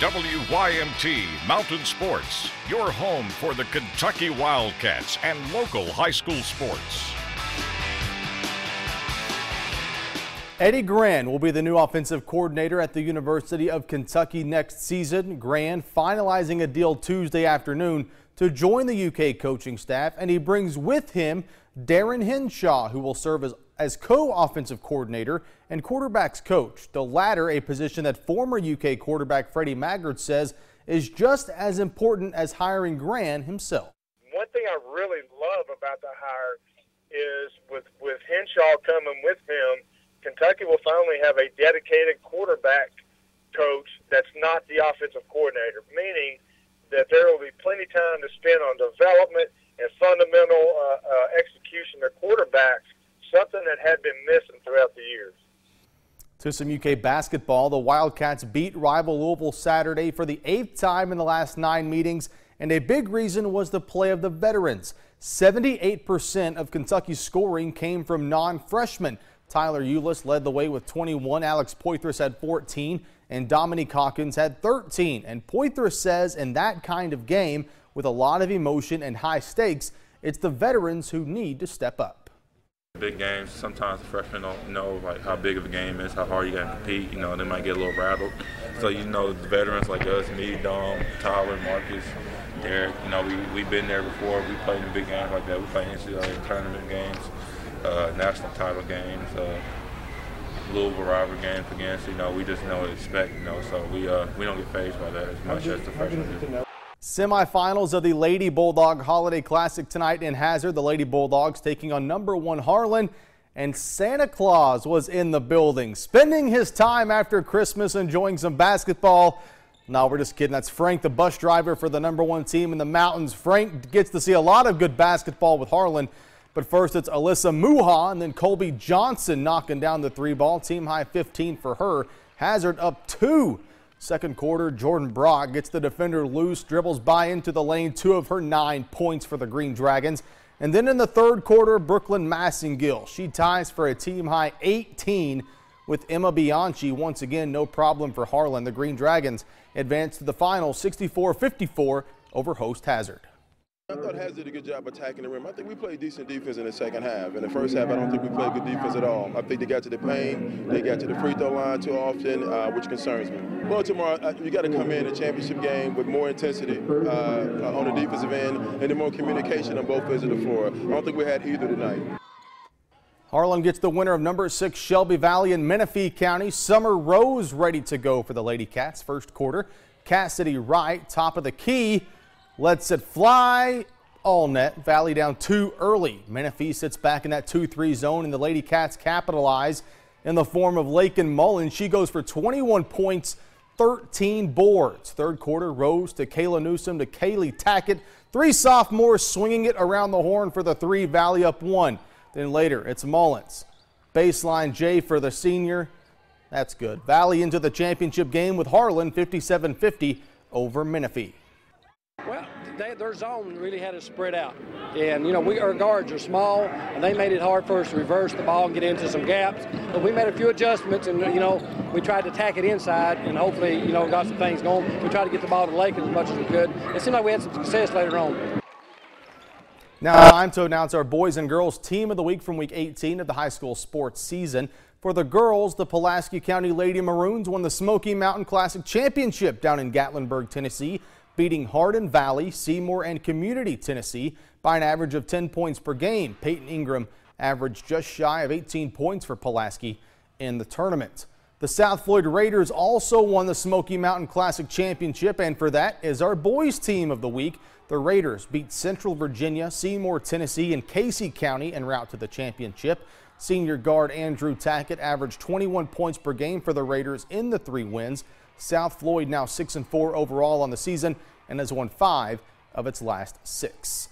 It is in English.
WYMT Mountain Sports, your home for the Kentucky Wildcats and local high school sports. Eddie Gran will be the new offensive coordinator at the University of Kentucky next season. Gran finalizing a deal Tuesday afternoon to join the UK coaching staff, and he brings with him Darren Henshaw, who will serve as co-offensive coordinator and quarterbacks coach. The latter, a position that former UK quarterback Freddie Maggard says is just as important as hiring Gran himself. One thing I really love about the hire is with Henshaw coming with him, Kentucky will finally have a dedicated quarterback coach that's not the offensive coordinator, meaning that there will be plenty of time to spend on development and fundamental execution of quarterbacks, something that had been missing throughout the years. To some UK basketball, the Wildcats beat rival Louisville Saturday for the 8th time in the last 9 meetings, and a big reason was the play of the veterans. 78% of Kentucky's scoring came from non-freshmen. Tyler Eulis led the way with 21, Alex Poythress had 14, and Dominique Hawkins had 13. And Poythress says in that kind of game, with a lot of emotion and high stakes, it's the veterans who need to step up. Big games, sometimes the freshmen don't know like how big of a game is, how hard you got to compete. You know, they might get a little rattled. So, you know, the veterans like us, me, Dom, Tyler, Marcus, Derek, you know, we've been there before. We played in big games like that. We played NCAA tournament games, national title games, Louisville rivalry games against. You know, we just know what to expect. You know, so we don't get fazed by that as much as the freshmen do. Semifinals of the Lady Bulldog Holiday Classic tonight in Hazard. The Lady Bulldogs taking on #1 Harlan, and Santa Claus was in the building, spending his time after Christmas enjoying some basketball. No, we're just kidding. That's Frank, the bus driver for the #1 team in the mountains. Frank gets to see a lot of good basketball with Harlan. But first, it's Alyssa Muha and then Colby Johnson knocking down the 3-ball. Team high 15 for her. Hazard up 2. Second quarter, Jordan Brock gets the defender loose, dribbles by into the lane, 2 of her 9 points for the Green Dragons. And then in the third quarter, Brooklyn Massengill. She ties for a team high 18 with Emma Bianchi. Once again, no problem for Harlan. The Green Dragons advance to the final 64-54 over host Hazard. I thought Hazard did a good job attacking the rim. I think we played decent defense in the second half. In the first half, I don't think we played good defense at all. I think they got to the paint, they got to the free throw line too often, which concerns me. Well, tomorrow, you got to come in a championship game with more intensity on the defensive end and then more communication on both ends of the floor. I don't think we had either tonight. Harlan gets the winner of #6 Shelby Valley in Menifee County. Summer Rose ready to go for the Lady Cats. First quarter, Cassidy Wright, top of the key, lets it fly, all net. Valley down 2 early. Menifee sits back in that 2-3 zone, and the Lady Cats capitalize in the form of Lakin Mullen. She goes for 21 points, 13 boards. Third quarter, Rose to Kayla Newsom to Kaylee Tackett. 3 sophomores swinging it around the horn for the 3. Valley up 1. Then later, it's Mullins. Baseline J for the senior. That's good. Valley into the championship game with Harlan 57-50 over Menifee. Well, their zone really had us spread out. And, you know, our guards are small, and they made it hard for us to reverse the ball and get into some gaps. But we made a few adjustments, and, you know, we tried to attack it inside and hopefully, you know, got some things going. We tried to get the ball to Lakin as much as we could. It seemed like we had some success later on. Now time to announce our boys and girls team of the week from week 18 of the high school sports season. For the girls, the Pulaski County Lady Maroons won the Smoky Mountain Classic Championship down in Gatlinburg, Tennessee, beating Hardin Valley, Seymour, and Community Tennessee by an average of 10 points per game. Peyton Ingram averaged just shy of 18 points for Pulaski in the tournament. The South Floyd Raiders also won the Smoky Mountain Classic Championship, and for that is our boys team of the week. The Raiders beat Central Virginia, Seymour, Tennessee, and Casey County en route to the championship. Senior guard Andrew Tackett averaged 21 points per game for the Raiders in the 3 wins. South Floyd now 6-4 overall on the season and has won 5 of its last 6.